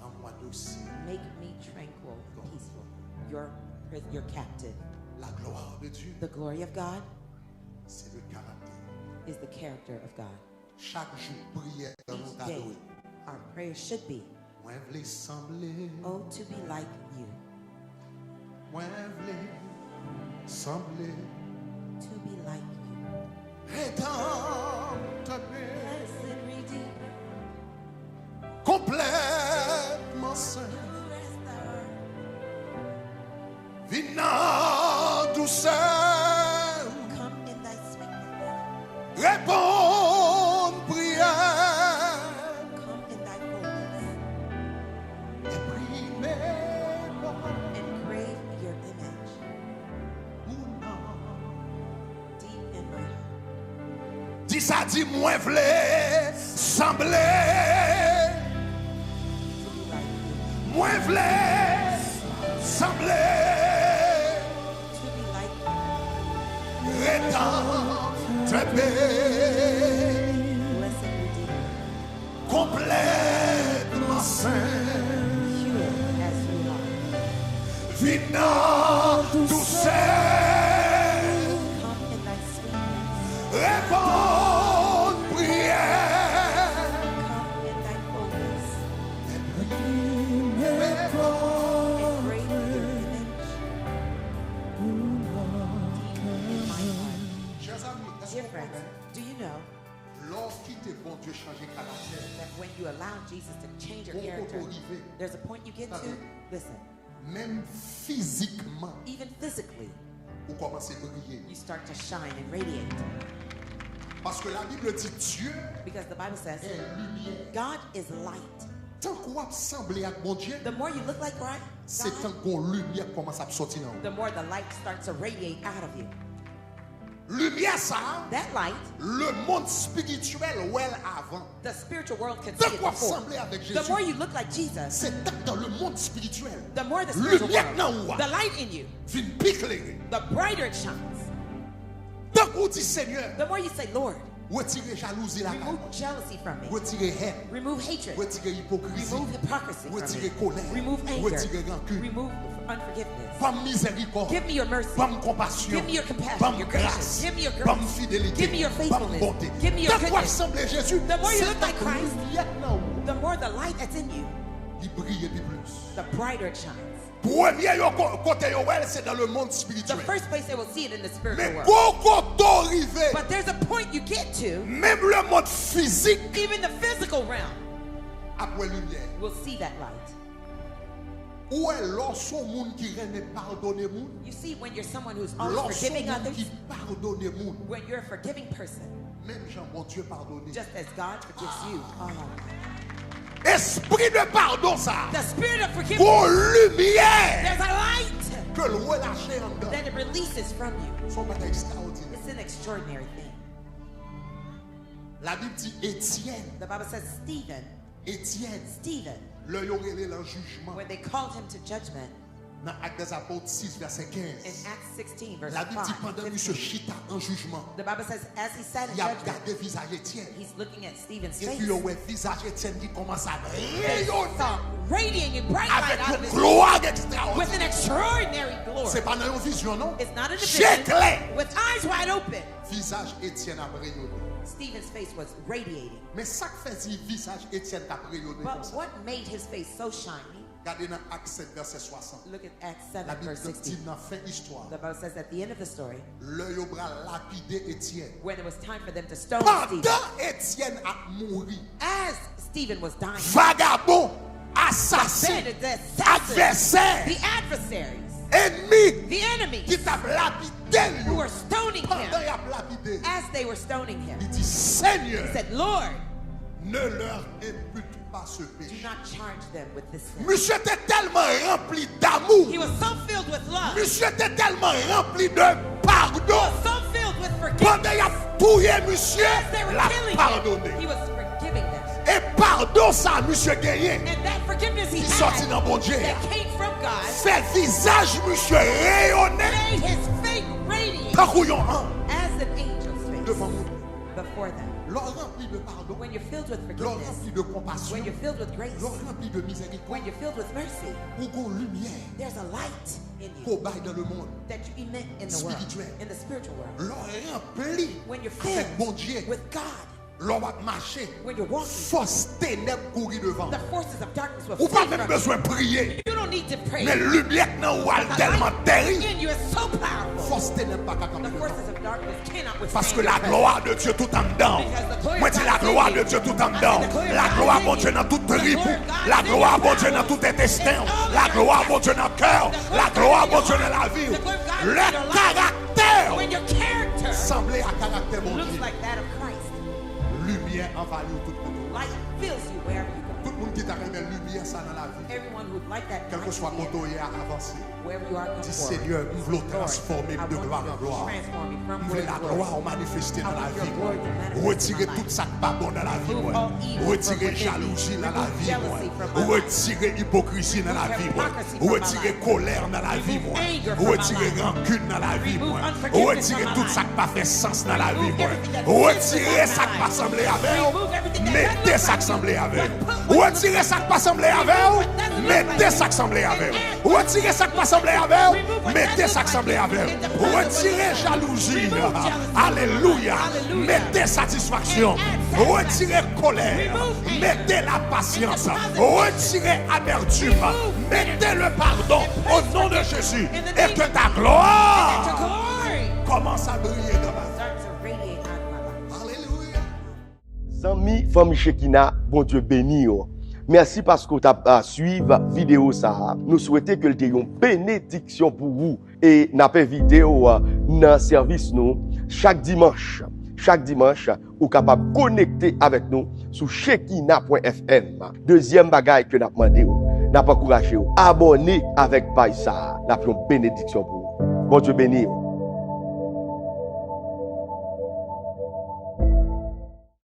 Rends-moi docile. Make me tranquil, peaceful. Your captive. La gloire de Dieu, The glory of God c'est le caractère. is the character of God. Chaque jour, prière dans Each nos day, cadeaux. our prayer should be, Moi, v'lais sembler, oh, to be like you, moi, v'lais sembler. to be like you. Rédempteur, Blessed Redeemer, complètement saint, Restorer, venant douceur, come in thy sweetness, répondre prière, come in thy fullness, imprimer and crave your image deep in my heart. Dis ça, dis moi v'lais sembler, To be like you, moi v'lais sembler. to be like you, Rédempteur, blessed Redeemer, complètement saint, pure as you are, venant douceur, come in thy sweetness, répondre prière, come in thy fullness, and crave your image deep in my heart. Chers amis, est-ce Dear qu'on friends, connaît? do you know Lorsqu'il bon Dieu changer caractère, that when you allow Jesus to change your Au character, arrivé. there's a point you get to, listen, même physiquement, even physically, vous commencez à briller. you start to shine and radiate. Parce que la Bible dit Dieu Because the Bible says, est lumière. God is light. Tant qu'on a semblé avec mon Dieu, The more you look like c'est God, tant qu'on lumière commence à sortir dans vous. the more the light starts to radiate out of you. Lumière ça, that light, le monde spirituel well avant. the spiritual world can Tant see it qu'on before. ressemble avec The Jésus, more you look like Jesus, c'est dans le monde spirituel. the more the spiritual Lumière nan world, ou, the light in you, vin picler. the brighter it shines. Tant qu'on dit Seigneur, The more you say, Lord, retirez jalousie la remove jealousy from me, retirez haine, remove hatred, retirez hypocrisie, remove hypocrisy from retirez me, colère, remove anger, retirez rancune, remove unforgiveness. pas miséricorde, Give me your mercy. pas compassion, Give me your pas compassion, your grâce, grace. Give me your pas grace. fidélité, Give me your pas faithfulness. bonté. Give me your Tant qu'on goodness. ressemble à Jésus, The more you c'est look like dans Christ, lumière nan ou, the more the light that's in you, il brille et puis plus. the brighter it shines. Premier côté well, c'est dans le monde The spirituel. first place they will see it in the spiritual Mais world. quand on arrive, But there's a point you get to, même le monde physique even the physical realm après lumière. will see that light. Ou est lorsqu'on monde qui remet pardonner moun, You see, when you're someone who's always lorsqu'on forgiving monde others, qui pardonne moun, when you're a forgiving person, même Jean bon Dieu pardonné. just as God forgives you. Esprit de pardon ça. The spirit of forgiveness, Pour lumière there's a light que le relâcher en dedans. that it releases from you. Son pas extraordinaire. It's an extraordinary thing. La Bible dit Étienne, The Bible says Stephen, le yorele en jugement. when they called him to judgment, Dans Actes des Apôtres 6 verset in 15. Acts 16, verse La Bible dit 5, pendant monsieur chita en jugement, the Bible says, as he sat in il a judgment, regardé visage Étienne. he's looking at Stephen's Et face. puis ouais visage Étienne qui commence à They rayonner saw radiating bright light out avec of une his gloire with an extraordinaire. extraordinary glory. C'est pas dans une vision, non? It's not in a J'ai vision. clair. With eyes wide open, Visage Étienne a rayonné. Stephen's face was radiating. Mais ça qui fait dire visage Étienne a rayonné comme But ça. what made his face so shiny? Regardez dans Actes 7 verset 60. Look at Acts La 7, Bible verse 16. dit dans fin histoire. The Bible says at the end of the story, L'œil au bras lapidé Étienne. when it was time for them to stone Stephen, Pendant Étienne a mouru. as Stephen was dying, Vagabond, assassin, the assassins, adversaire, the adversaries, ennemi the enemies qui t'a lapidé. who were stoning Pendant him, il a lapidé, as they were stoning him, il dit Seigneur, he said, Lord, ne leur impute pas ce do péché. not charge them with this sin. Monsieur était tellement rempli d'amour. He was so filled with love, Monsieur était tellement rempli de pardon. so filled with forgiveness. Pendant il a touillé monsieur, As they were l'a killing him, pardonné. he was forgiving them. Et pardon ça, monsieur gagné. And that forgiveness he Qui sorti had dans bon Dieu. that came from God Fait visage monsieur rayonné. made his face radiant Tant qu'on un as an angel's face devant nous. before them. L'or rempli de pardon. When you're filled with L'or forgiveness, rempli de compassion. when you're filled with grace, L'or rempli de miséricorde. when you're filled with mercy, Ou qu'on lumière there's a light in you qu'on baille dans le monde. that you emit in the world, Spirituel. in the spiritual world. L'or rempli When you're avec bon filled Dieu. with God, L'or va marcher. when you're walking, Force ténèbres courir devant. the forces of darkness will Ou pas flee même from you. besoin de prier. You don't need to pray. Mais lumière nan ou al The tellement light terrible. in you is so powerful. Force ténèbres pas The capable. forces of darkness cannot withstand Parce que la your presence. gloire de Dieu tout en dedans. Moi dis la gloire de Dieu tout en dedans. La gloire mon Dieu dans toute tribu. La gloire mon Dieu dans tout intestin. La gloire mon Dieu dans le cœur. La gloire mon Dieu dans la vie. Le caractère When your character semblait à caractère mon looks Dieu. like that of Christ, Lumière envahit tout le monde. light fills you wherever you Tout go. le monde qui t'a remis lumière ça dans la vie. Everyone who'd like that Quel que light soit to be mon in, hier avancé. wherever you are, come Dis forward. Seigneur, nous voulons Lord, transformer I de want gloire you en to gloire. transform me from Nous glory voulons la to glory. gloire manifester dans la I want vie. your glory to manifest in Retirer my tout life. ça qui pas bon dans la vie. Remove moi. all evil Retirer from within jalousie me. dans la Remove vie. jealousy from moi. my life. Retirer hypocrisie dans la Remove vie. moi. hypocrisy from my Retirer life. colère dans la vie. Remove moi. anger from my Retirer life. rancune dans la vie. Remove moi. unforgiveness Retirer from my tout life. ça qui pas fait sens dans la vie. Remove moi. everything that sins Retirer from ça my qui pas life. semblé avec. Remove everything that doesn't Mettez look ça like qui semblait you. avec. But put what Retirez ça qui pas semblé avec. Mettez ça qui semblait avec. Retirez ça qui pas semblé avec. Mettez ça qui semblait avec. Retirez jalousie. Alléluia. Mettez satisfaction. Retirez colère. Mettez la patience. Retirez amertume. Mettez le pardon au nom de Jésus. Et que ta To gloire glory commence à briller dans ma vie. starts to radiate out of my life. Alléluia. Zami, famille Shekina, bon Dieu béni. Merci parce que tu as suivi la vidéo. Ça. Nous souhaitons que tu aies une bénédiction pour vous. Et nous avons vidéo dans le service nous chaque dimanche. Chaque dimanche, vous êtes capable de connecter avec nous sur Shekina.fm. Deuxième bagaille que nous avons demandé, nous avons encouragé, abonnez avec Païsa. Nous avons une bénédiction pour vous. Bon Dieu béni.